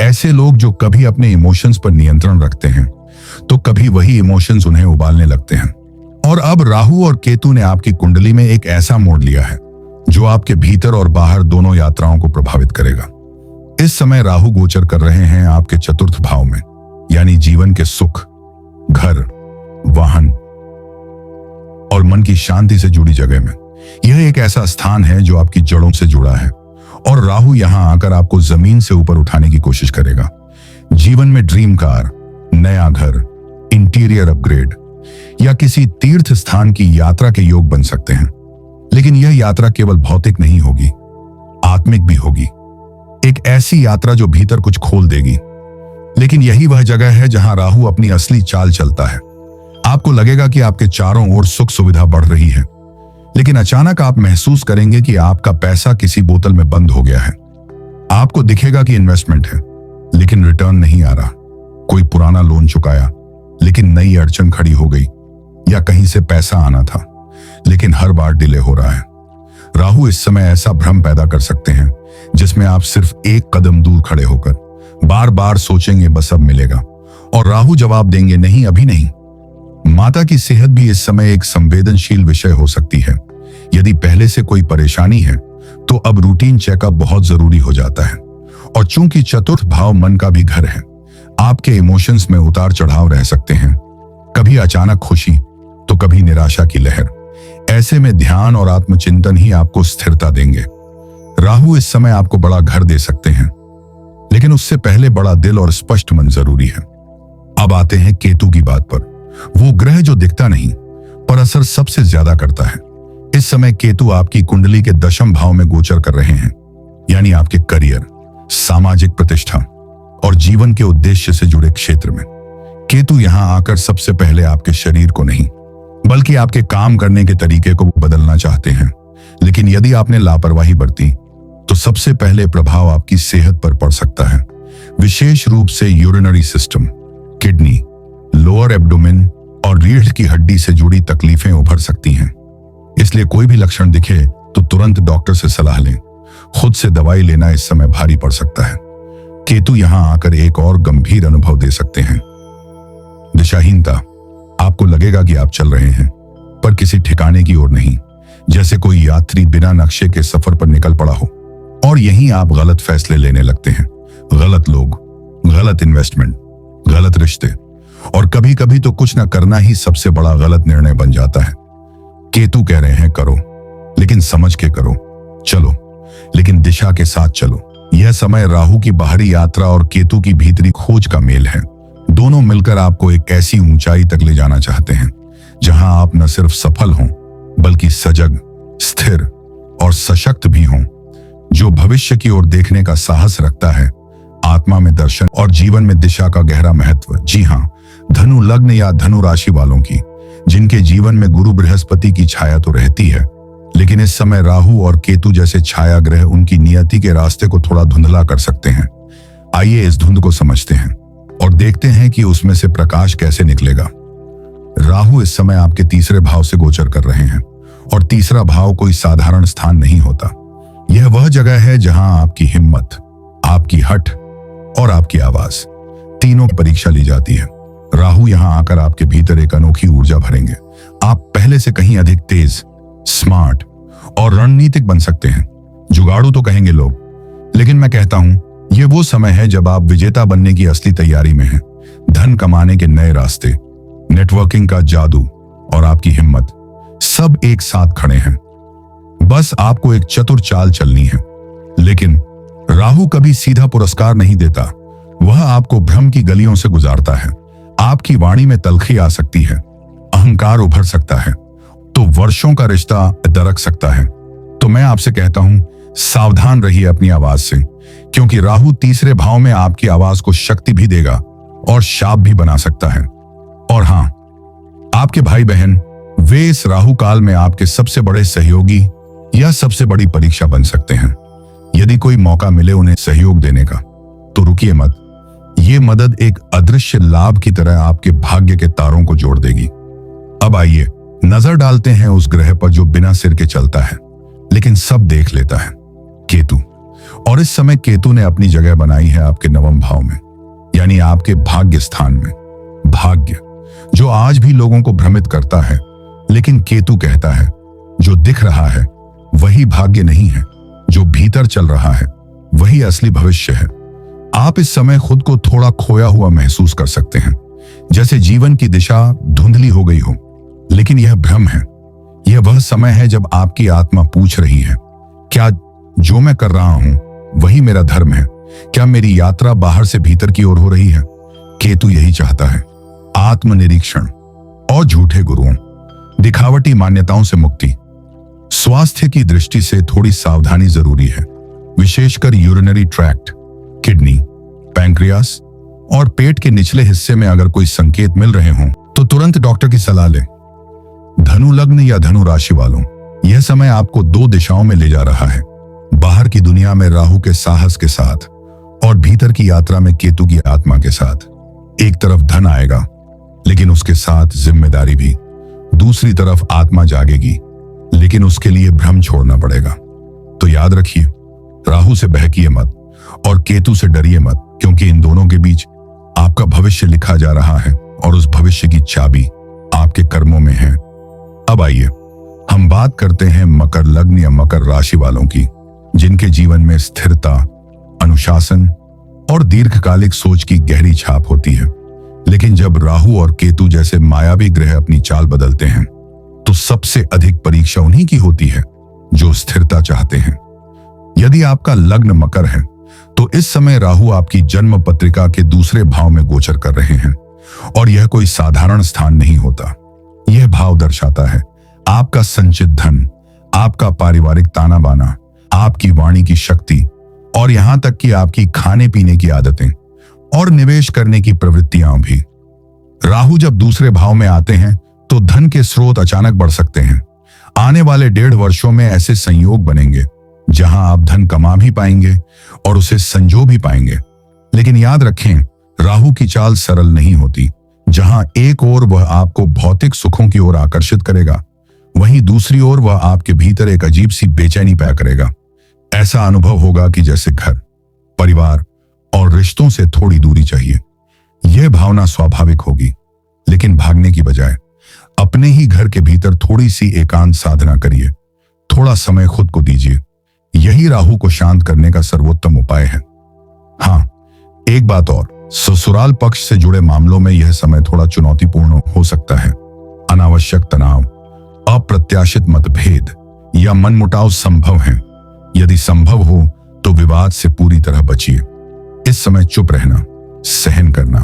ऐसे लोग जो कभी अपने इमोशंस पर नियंत्रण रखते हैं तो कभी वही इमोशंस उन्हें उबालने लगते हैं। और अब राहु और केतु ने आपकी कुंडली में एक ऐसा मोड़ लिया है जो आपके भीतर और बाहर दोनों यात्राओं को प्रभावित करेगा। इस समय राहु गोचर कर रहे हैं आपके चतुर्थ भाव में, यानी जीवन के सुख, घर, वाहन और मन की शांति से जुड़ी जगह में। यह एक ऐसा स्थान है जो आपकी जड़ों से जुड़ा है और राहु यहां आकर आपको जमीन से ऊपर उठाने की कोशिश करेगा। जीवन में ड्रीम कार, नया घर, इंटीरियर अपग्रेड या किसी तीर्थ स्थान की यात्रा के योग बन सकते हैं। लेकिन यह यात्रा केवल भौतिक नहीं होगी, आत्मिक भी होगी। एक ऐसी यात्रा जो भीतर कुछ खोल देगी। लेकिन यही वह जगह है जहां राहु अपनी असली चाल चलता है। आपको लगेगा कि आपके चारों ओर सुख सुविधा बढ़ रही है, लेकिन अचानक आप महसूस करेंगे कि आपका पैसा किसी बोतल में बंद हो गया है। आपको दिखेगा कि इन्वेस्टमेंट है लेकिन रिटर्न नहीं आ रहा। कोई पुराना लोन चुकाया लेकिन नई अड़चन खड़ी हो गई, या कहीं से पैसा आना था लेकिन हर बार डिले हो रहा है। राहु इस समय ऐसा भ्रम पैदा कर सकते हैं जिसमें आप सिर्फ एक कदम दूर खड़े होकर बार बार सोचेंगे बस अब मिलेगा, और राहु जवाब देंगे नहीं, अभी नहीं। माता की सेहत भी इस समय एक संवेदनशील विषय हो सकती है। यदि पहले से कोई परेशानी है तो अब रूटीन चेकअप बहुत जरूरी हो जाता है। और चूंकि चतुर्थ भाव मन का भी घर है, आपके इमोशंस में उतार चढ़ाव रह सकते हैं। कभी अचानक खुशी तो कभी निराशा की लहर। ऐसे में ध्यान और आत्मचिंतन ही आपको स्थिरता देंगे। राहु इस समय आपको बड़ा घर दे सकते हैं, लेकिन उससे पहले बड़ा दिल और स्पष्ट मन जरूरी है। अब आते हैं केतु की बात पर, वो ग्रह जो दिखता नहीं पर असर सबसे ज्यादा करता है। इस समय केतु आपकी कुंडली के 10वें भाव में गोचर कर रहे हैं, यानी आपके करियर, सामाजिक प्रतिष्ठा और जीवन के उद्देश्य से जुड़े क्षेत्र में। केतु यहां आकर सबसे पहले आपके शरीर को नहीं बल्कि आपके काम करने के तरीके को बदलना चाहते हैं। लेकिन यदि आपने लापरवाही बरती तो सबसे पहले प्रभाव आपकी सेहत पर पड़ सकता है। विशेष रूप से urinary system, kidney, lower abdomen और रीढ़ की हड्डी से जुड़ी तकलीफें उभर सकती हैं। इसलिए कोई भी लक्षण दिखे तो तुरंत डॉक्टर से सलाह लें। खुद से दवाई लेना इस समय भारी पड़ सकता है। केतु यहां आकर एक और गंभीर अनुभव दे सकते हैं। दिशाहीनता। आपको लगेगा कि आप चल रहे हैं पर किसी ठिकाने की ओर नहीं, जैसे कोई यात्री बिना नक्शे के सफर पर निकल पड़ा हो। और यहीं आप गलत फैसले लेने लगते हैं। गलत लोग, गलत इन्वेस्टमेंट, गलत रिश्ते, और कभी कभी तो कुछ न करना ही सबसे बड़ा गलत निर्णय बन जाता है। केतु कह रहे हैं करो, लेकिन समझ के करो, चलो लेकिन दिशा के साथ चलो। यह समय राहु की बाहरी यात्रा और केतु की भीतरी खोज का मेल है। दोनों मिलकर आपको एक ऐसी ऊंचाई तक ले जाना चाहते हैं जहां आप न सिर्फ सफल हों बल्कि सजग, स्थिर और सशक्त भी हों। जो भविष्य की ओर देखने का साहस रखता है, आत्मा में दर्शन और जीवन में दिशा का गहरा महत्व। जी हां, धनु लग्न या धनु राशि वालों की, जिनके जीवन में गुरु बृहस्पति की छाया तो रहती है, लेकिन इस समय राहु और केतु जैसे छाया ग्रह उनकी नियति के रास्ते को थोड़ा धुंधला कर सकते हैं। आइए इस धुंध को समझते हैं और देखते हैं कि उसमें से प्रकाश कैसे निकलेगा। राहु इस समय आपके तीसरे भाव से गोचर कर रहे हैं और तीसरा भाव कोई साधारण स्थान नहीं होता। यह वह जगह है जहां आपकी हिम्मत, आपकी हठ और आपकी आवाज तीनों की परीक्षा ली जाती है। राहु यहां आकर आपके भीतर एक अनोखी ऊर्जा भरेंगे। आप पहले से कहीं अधिक तेज, स्मार्ट और रणनीतिक बन सकते हैं। जुगाड़ू तो कहेंगे लोग, लेकिन मैं कहता हूं यह वो समय है जब आप विजेता बनने की असली तैयारी में हैं। धन कमाने के नए रास्ते, नेटवर्किंग का जादू और आपकी हिम्मत सब एक साथ खड़े हैं। बस आपको एक चतुर चाल चलनी है। लेकिन राहु कभी सीधा पुरस्कार नहीं देता, वह आपको भ्रम की गलियों से गुजारता है। आपकी वाणी में तलखी आ सकती है, अहंकार उभर सकता है, तो वर्षों का रिश्ता दरक सकता है। तो मैं आपसे कहता हूं, सावधान रहिए अपनी आवाज से, क्योंकि राहु तीसरे भाव में आपकी आवाज को शक्ति भी देगा और शाप भी बना सकता है। और हां, आपके भाई बहन, वे इस राहु काल में आपके सबसे बड़े सहयोगी या सबसे बड़ी परीक्षा बन सकते हैं। यदि कोई मौका मिले उन्हें सहयोग देने का, तो रुकिए मत। ये मदद एक अदृश्य लाभ की तरह आपके भाग्य के तारों को जोड़ देगी। अब आइए नजर डालते हैं उस ग्रह पर जो बिना सिर के चलता है लेकिन सब देख लेता है, केतु। और इस समय केतु ने अपनी जगह बनाई है आपके नवम भाव में, यानी आपके भाग्य स्थान में। भाग्य जो आज भी लोगों को भ्रमित करता है, लेकिन केतु कहता है जो दिख रहा है वही भाग्य नहीं है, जो भीतर चल रहा है वही असली भविष्य है। आप इस समय खुद को थोड़ा खोया हुआ महसूस कर सकते हैं, जैसे जीवन की दिशा धुंधली हो गई हो, लेकिन यह भ्रम है। यह वह समय है जब आपकी आत्मा पूछ रही है, क्या जो मैं कर रहा हूं वही मेरा धर्म है? क्या मेरी यात्रा बाहर से भीतर की ओर हो रही है? केतु यही चाहता है, आत्मनिरीक्षण और झूठे गुरुओं, दिखावटी मान्यताओं से मुक्ति। स्वास्थ्य की दृष्टि से थोड़ी सावधानी जरूरी है, विशेषकर यूरिनरी ट्रैक्ट, किडनी, पैंक्रियास और पेट के निचले हिस्से में अगर कोई संकेत मिल रहे हों तो तुरंत डॉक्टर की सलाह लें। धनु लग्न या धनु राशि वालों, यह समय आपको दो दिशाओं में ले जा रहा है। बाहर की दुनिया में राहु के साहस के साथ और भीतर की यात्रा में केतु की आत्मा के साथ। एक तरफ धन आएगा, लेकिन उसके साथ जिम्मेदारी भी। दूसरी तरफ आत्मा जागेगी, लेकिन उसके लिए भ्रम छोड़ना पड़ेगा। तो याद रखिए, राहु से बहकिए मत और केतु से डरिए मत, क्योंकि इन दोनों के बीच आपका भविष्य लिखा जा रहा है और उस भविष्य की चाबी आपके कर्मों में है। अब आइए हम बात करते हैं मकर लग्न या मकर राशि वालों की, जिनके जीवन में स्थिरता, अनुशासन और दीर्घकालिक सोच की गहरी छाप होती है। लेकिन जब राहु और केतु जैसे मायावी ग्रह अपनी चाल बदलते हैं, तो सबसे अधिक परीक्षा उन्हीं की होती है जो स्थिरता चाहते हैं। यदि आपका लग्न मकर है, तो इस समय राहु आपकी जन्म पत्रिका के दूसरे भाव में गोचर कर रहे हैं, और यह कोई साधारण स्थान नहीं होता। यह भाव दर्शाता है आपका संचित धन, आपका पारिवारिक ताना बाना, आपकी वाणी की शक्ति और यहां तक कि आपकी खाने पीने की आदतें और निवेश करने की प्रवृत्तियां भी। राहु जब दूसरे भाव में आते हैं तो धन के स्रोत अचानक बढ़ सकते हैं। आने वाले 1.5 वर्षों में ऐसे संयोग बनेंगे जहां आप धन कमा भी पाएंगे और उसे संजो भी पाएंगे। लेकिन याद रखें, राहु की चाल सरल नहीं होती। जहां एक ओर वह आपको भौतिक सुखों की ओर आकर्षित करेगा, वहीं दूसरी ओर वह आपके भीतर एक अजीब सी बेचैनी पैदा करेगा। ऐसा अनुभव होगा कि जैसे घर, परिवार और रिश्तों से थोड़ी दूरी चाहिए। यह भावना स्वाभाविक होगी, लेकिन भागने की बजाय अपने ही घर के भीतर थोड़ी सी एकांत साधना करिए। थोड़ा समय खुद को दीजिए। यही राहु को शांत करने का सर्वोत्तम उपाय है। हाँ, एक बात और, ससुराल पक्ष से जुड़े मामलों में यह समय थोड़ा चुनौतीपूर्ण हो सकता है। अनावश्यक तनाव, अप्रत्याशित मतभेद या मनमुटाव संभव हैं। यदि संभव हो तो विवाद से पूरी तरह बचिए। इस समय चुप रहना, सहन करना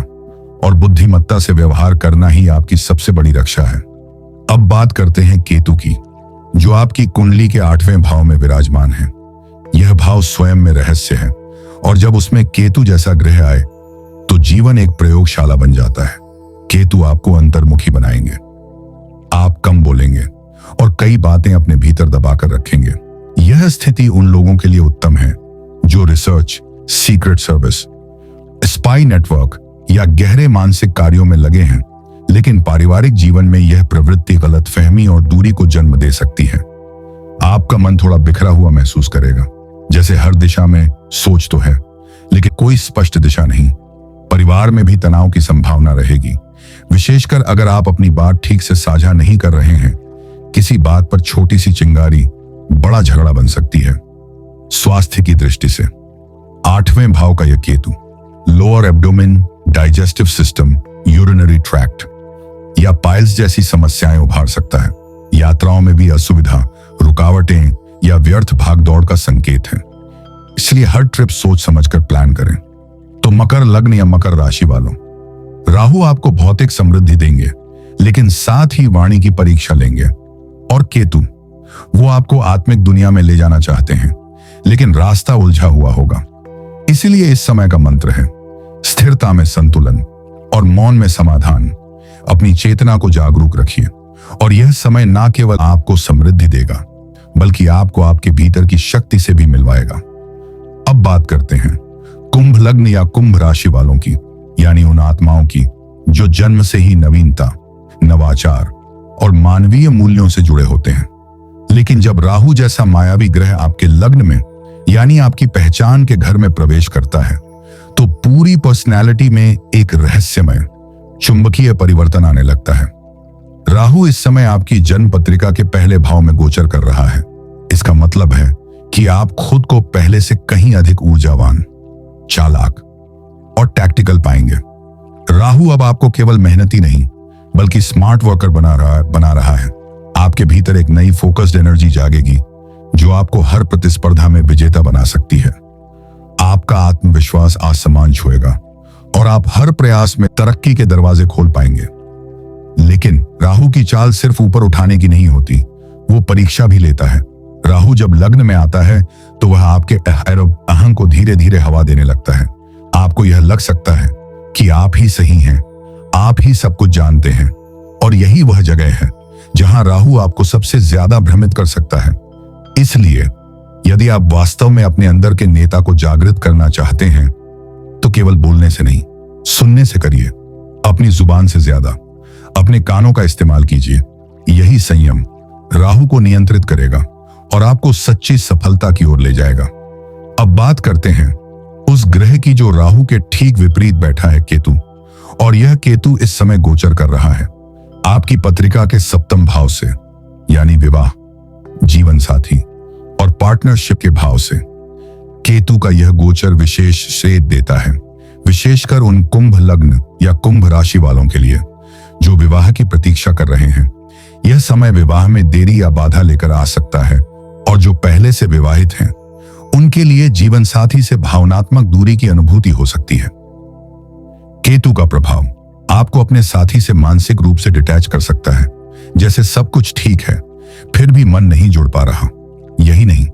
और बुद्धिमत्ता से व्यवहार करना ही आपकी सबसे बड़ी रक्षा है। अब बात करते हैं केतु की, जो आपकी कुंडली के 8वें भाव में विराजमान है। यह भाव स्वयं में रहस्य है और जब उसमें केतु जैसा ग्रह आए तो जीवन एक प्रयोगशाला बन जाता है। केतु आपको अंतर्मुखी बनाएंगे। आप कम बोलेंगे और कई बातें अपने भीतर दबाकर रखेंगे। यह स्थिति उन लोगों के लिए उत्तम है जो research, secret service, spy network या गहरे मानसिक कार्यों में लगे हैं। लेकिन पारिवारिक जीवन में यह प्रवृत्ति गलतफहमी और दूरी को जन्म दे सकती है। आपका मन थोड़ा बिखरा हुआ महसूस करेगा, जैसे हर दिशा में सोच तो है लेकिन कोई स्पष्ट दिशा नहीं। परिवार में भी तनाव की संभावना रहेगी, विशेषकर अगर आप अपनी बात ठीक से साझा नहीं कर रहे हैं। किसी बात पर छोटी सी चिंगारी बड़ा झगड़ा बन सकती है। स्वास्थ्य की दृष्टि से 8वें भाव का यह Ketu lower abdomen, digestive system, urinary tract या पाइल्स जैसी समस्याएं उभार सकता है। यात्राओं में भी असुविधा, रुकावटें या व्यर्थ भागदौड़ का संकेत है। इसलिए हर ट्रिप सोच समझकर प्लान करें। तो मकर लग्न या मकर राशि वालों, राहु आपको भौतिक समृद्धि देंगे लेकिन साथ ही वाणी की परीक्षा लेंगे। और केतु, वो आपको आत्मिक दुनिया में ले जाना चाहते हैं लेकिन रास्ता उलझा हुआ होगा। इसीलिए इस समय का मंत्र है स्थिरता में संतुलन और मौन में समाधान। अपनी चेतना को जागरूक रखिए और यह समय ना केवल आपको समृद्धि देगा बल्कि आपको आपके भीतर की शक्ति से भी मिलवाएगा। अब बात करते हैं कुंभ लग्न या कुंभ राशि वालों की, यानी उन आत्माओं की जो जन्म से ही नवीनता, नवाचार और मानवीय मूल्यों से जुड़े होते हैं। लेकिन जब राहु जैसा मायावी ग्रह आपके लग्न में यानी आपकी पहचान के घर में प्रवेश करता है तो पूरी पर्सनैलिटी में एक रहस्यमय चुंबकीय परिवर्तन आने लगता है। राहु इस समय आपकी जन्म पत्रिका के पहले भाव में गोचर कर रहा है। इसका मतलब है कि आप खुद को पहले से कहीं अधिक ऊर्जावान, चालाक और टैक्टिकल पाएंगे। राहु अब आपको केवल मेहनती नहीं बल्कि स्मार्ट वर्कर बना रहा है। आपके भीतर एक नई फोकस्ड एनर्जी जागेगी जो आपको हर प्रतिस्पर्धा में विजेता बना सकती है। आपका आत्मविश्वास आसमान छुएगा और आप हर प्रयास में तरक्की के दरवाजे खोल पाएंगे। लेकिन राहु की चाल सिर्फ ऊपर उठाने की नहीं होती, वो परीक्षा भी लेता है। राहु जब लग्न में आता है तो वह आपके अहं को धीरे धीरे हवा देने लगता है। आपको यह लग सकता है कि आप ही सही हैं, आप ही सब कुछ जानते हैं, और यही वह जगह है जहां राहु आपको सबसे ज्यादा भ्रमित कर सकता है। इसलिए यदि आप वास्तव में अपने अंदर के नेता को जागृत करना चाहते हैं तो केवल बोलने से नहीं, सुनने से करिए। अपनी जुबान से ज्यादा अपने कानों का इस्तेमाल कीजिए। यही संयम राहु को नियंत्रित करेगा और आपको सच्ची सफलता की ओर ले जाएगा। अब बात करते हैं उस ग्रह की जो राहु के ठीक विपरीत बैठा है, केतु। और यह केतु इस समय गोचर कर रहा है आपकी पत्रिका के 7वें भाव से, यानी विवाह, जीवन साथी और पार्टनरशिप के भाव से। केतु का यह गोचर विशेष श्रेय देता है, विशेषकर उन कुंभ लग्न या कुंभ राशि वालों के लिए जो विवाह की प्रतीक्षा कर रहे हैं। यह समय विवाह में देरी या बाधा लेकर आ सकता है, और जो पहले से विवाहित हैं उनके लिए जीवन साथी से भावनात्मक दूरी की अनुभूति हो सकती है। केतु का प्रभाव आपको अपने साथी से मानसिक रूप से डिटैच कर सकता है, जैसे सब कुछ ठीक है फिर भी मन नहीं जुड़ पा रहा। यही नहीं,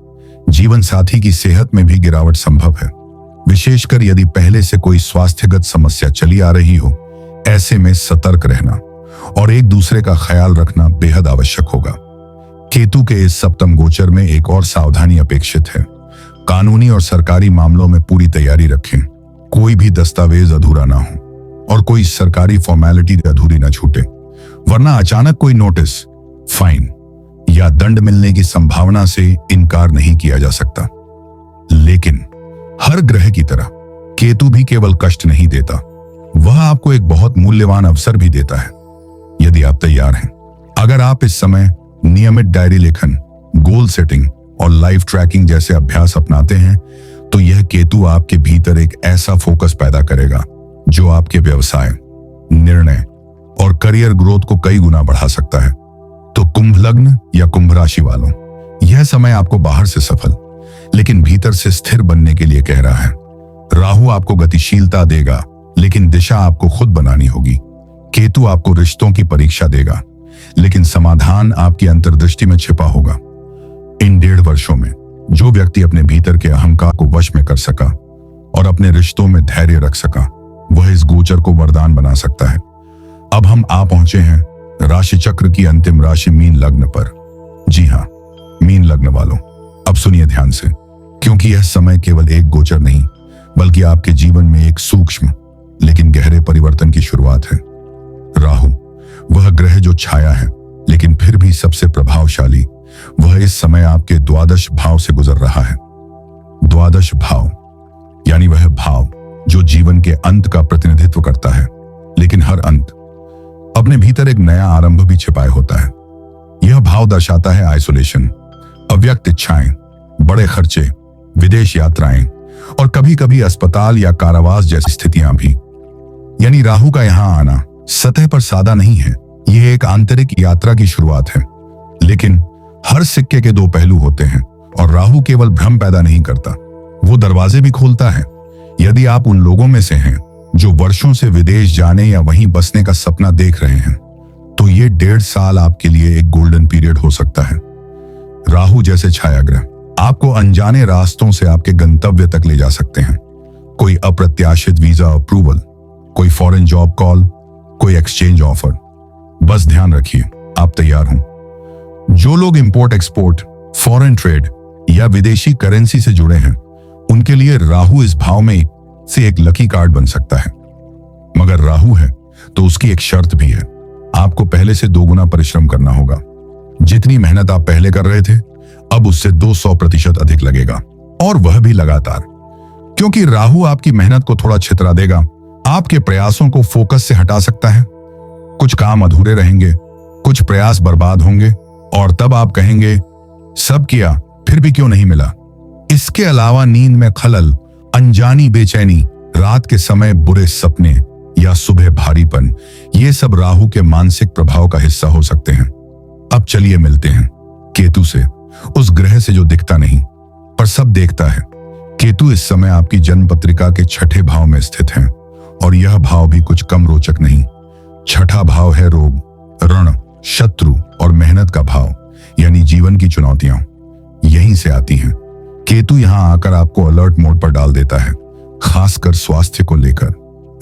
जीवन साथी की सेहत में भी गिरावट संभव है, विशेषकर यदि पहले से कोई स्वास्थ्यगत समस्या चली आ रही हो। ऐसे में सतर्क रहना और एक दूसरे का ख्याल रखना बेहद आवश्यक होगा। केतु के इस 7वें गोचर में एक और सावधानी अपेक्षित है। कानूनी और सरकारी मामलों में पूरी तैयारी रखें। कोई भी दस्तावेज अधूरा ना हो और कोई सरकारी फॉर्मेलिटी अधूरी ना छूटे, वरना अचानक कोई नोटिस, फाइन या दंड मिलने की संभावना से इनकार नहीं किया जा सकता। लेकिन हर ग्रह की तरह केतु भी केवल कष्ट नहीं देता, वह आपको एक बहुत मूल्यवान अवसर भी देता है, यदि आप तैयार हैं। अगर आप इस समय नियमित डायरी लेखन, गोल सेटिंग और लाइफ ट्रैकिंग जैसे अभ्यास अपनाते हैं, तो यह केतु आपके भीतर एक ऐसा फोकस पैदा करेगा जो आपके व्यवसाय, निर्णय और करियर ग्रोथ को कई गुना बढ़ा सकता है। तो कुंभ लग्न या कुंभ राशि वालों, यह समय आपको बाहर से सफल लेकिन भीतर से स्थिर बनने के लिए कह रहा है। राहु आपको गतिशीलता देगा, लेकिन दिशा आपको खुद बनानी होगी। केतु आपको रिश्तों की परीक्षा देगा, लेकिन समाधान आपकी अंतर्दृष्टि में छिपा होगा। इन 1.5 वर्षों में जो व्यक्ति अपने भीतर के अहंकार को वश में कर सका और अपने रिश्तों में धैर्य रख सका, वह इस गोचर को वरदान बना सकता है। अब हम आ पहुंचे हैं राशि चक्र की अंतिम राशि मीन लग्न पर। जी हां, मीन लग्न वालों, अब सुनिए ध्यान से, क्योंकि यह समय केवल एक गोचर नहीं, बल्कि आपके जीवन में एक सूक्ष्म लेकिन गहरे परिवर्तन की शुरुआत है। राहु, वह ग्रह जो छाया है लेकिन फिर भी सबसे प्रभावशाली, वह इस समय आपके द्वादश भाव से गुजर रहा है। द्वादश भाव यानी वह भाव जो जीवन के अंत का प्रतिनिधित्व करता है, लेकिन हर अंत अपने भीतर एक नया आरंभ भी छिपाए होता है। यह भाव दर्शाता है आइसोलेशन, अव्यक्त इच्छाएं, बड़े खर्चे, विदेश यात्राएं और कभी कभी अस्पताल या कारावास जैसी स्थितियां भी। यानी राहु का यहां आना सतह पर सादा नहीं है, यह एक आंतरिक यात्रा की शुरुआत है। लेकिन हर सिक्के के 2 पहलू होते हैं और राहु केवल भ्रम पैदा नहीं करता, वो दरवाजे भी खोलता है। यदि आप उन लोगों में से हैं जो वर्षों से विदेश जाने या वहीं बसने का सपना देख रहे हैं, तो ये 1.5 साल आपके लिए एक गोल्डन पीरियड हो सकता है। राहु जैसे छायाग्रह आपको अनजाने रास्तों से आपके गंतव्य तक ले जा सकते हैं। कोई अप्रत्याशित वीजा अप्रूवल, कोई फॉरेन जॉब कॉल, कोई एक्सचेंज ऑफर। बस ध्यान रखिए, आप तैयार हों। जो लोग इंपोर्ट एक्सपोर्ट, फॉरेन ट्रेड या विदेशी करेंसी से जुड़े हैं, उनके लिए राहु इस भाव में से एक लकी कार्ड बन सकता है। मगर राहु है तो उसकी एक शर्त भी है, आपको पहले से 2 गुना परिश्रम करना होगा। जितनी मेहनत आप पहले कर रहे थे, अब उससे 200% अधिक लगेगा, और वह भी लगातार। क्योंकि राहु आपकी मेहनत को थोड़ा छितरा देगा, आपके प्रयासों को फोकस से हटा सकता है। कुछ काम अधूरे रहेंगे, कुछ प्रयास बर्बाद होंगे, और तब आप कहेंगे सब किया फिर भी क्यों नहीं मिला। इसके अलावा नींद में खलल, अनजानी बेचैनी, रात के समय बुरे सपने या सुबह भारीपन, ये सब राहु के मानसिक प्रभाव का हिस्सा हो सकते हैं। अब चलिए मिलते हैं केतु से, उस ग्रह से जो दिखता नहीं पर सब देखता है। केतु इस समय आपकी जन्म पत्रिका के 6ठे भाव में स्थित है, और यह भाव भी कुछ कम रोचक नहीं। 6ठा भाव है रोग, ऋण, शत्रु और मेहनत का भाव, यानी जीवन की चुनौतियां यहीं से आती हैं। केतु यहां आकर आपको अलर्ट मोड पर डाल देता है, खासकर स्वास्थ्य को लेकर।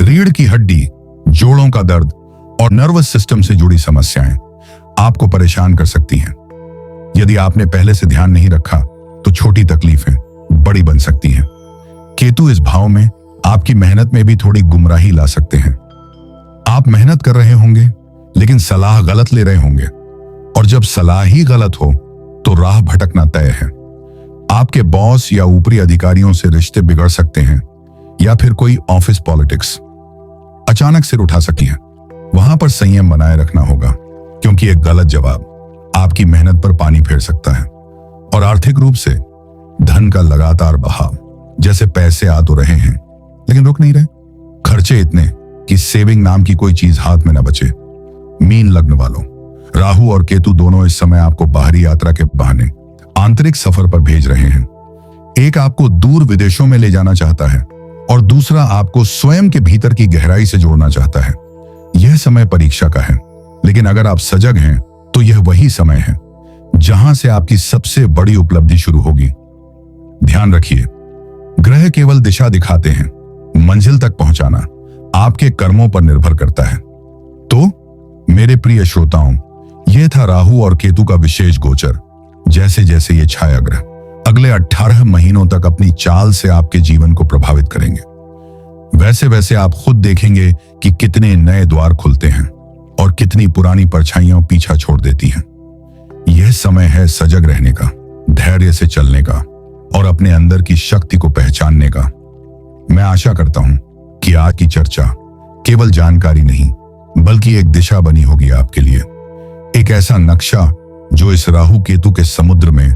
रीढ़ की हड्डी, जोड़ों का दर्द और नर्वस सिस्टम से जुड़ी समस्याएं आपको परेशान कर सकती हैं। यदि आपने पहले से ध्यान नहीं रखा तो छोटी तकलीफें बड़ी बन सकती हैं। केतु इस भाव में आपकी मेहनत में भी थोड़ी गुमराही ला सकते हैं। आप मेहनत कर रहे होंगे लेकिन सलाह गलत ले रहे होंगे, और जब सलाह ही गलत हो तो राह भटकना तय है। आपके बॉस या ऊपरी अधिकारियों से रिश्ते बिगड़ सकते हैं, या फिर कोई ऑफिस पॉलिटिक्स अचानक सिर उठा सकती है। वहां पर संयम बनाए रखना होगा, क्योंकि एक गलत जवाब आपकी मेहनत पर पानी फेर सकता है। और आर्थिक रूप से धन का लगातार बहाव, जैसे पैसे आ तो रहे हैं लेकिन रुक नहीं रहे, खर्चे इतने कि सेविंग नाम की कोई चीज हाथ में न बचे। मीन लग्न वालों, राहु और केतु दोनों इस समय आपको बाहरी यात्रा के बहाने आंतरिक सफर पर भेज रहे हैं। एक आपको दूर विदेशों में ले जाना चाहता है, और दूसरा आपको स्वयं के भीतर की गहराई से जोड़ना चाहता है। यह समय परीक्षा का है, लेकिन अगर आप सजग हैं तो यह वही समय है जहां से आपकी सबसे बड़ी उपलब्धि शुरू होगी। ध्यान रखिए, ग्रह केवल दिशा दिखाते हैं, मंजिल तक पहुंचाना आपके कर्मों पर निर्भर करता है। तो मेरे प्रिय श्रोताओं, यह था राहु और केतु का विशेष गोचर। जैसे जैसे ये छायाग्रह अगले 18 महीनों तक अपनी चाल से आपके जीवन को प्रभावित करेंगे, वैसे वैसे आप खुद देखेंगे कि कितने नए द्वार खुलते हैं और कितनी पुरानी परछाइयां पीछा छोड़ देती हैं। यह समय है सजग रहने का, धैर्य से चलने का और अपने अंदर की शक्ति को पहचानने का। मैं आशा करता हूं कि आज की चर्चा केवल जानकारी नहीं बल्कि एक दिशा बनी होगी आपके लिए, एक ऐसा नक्शा जो इस राहु केतु के समुद्र में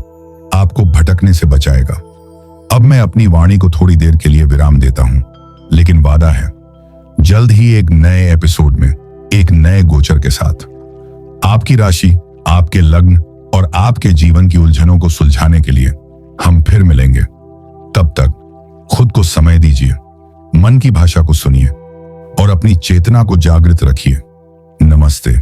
आपको भटकने से बचाएगा। अब मैं अपनी वाणी को थोड़ी देर के लिए विराम देता हूं, लेकिन वादा है जल्द ही एक नए एपिसोड में एक नए गोचर के साथ आपकी राशि, आपके लग्न और आपके जीवन की उलझनों को सुलझाने के लिए हम फिर मिलेंगे। तब तक खुद को समय दीजिए, मन की भाषा को सुनिए और अपनी चेतना को जागृत रखिए। नमस्ते।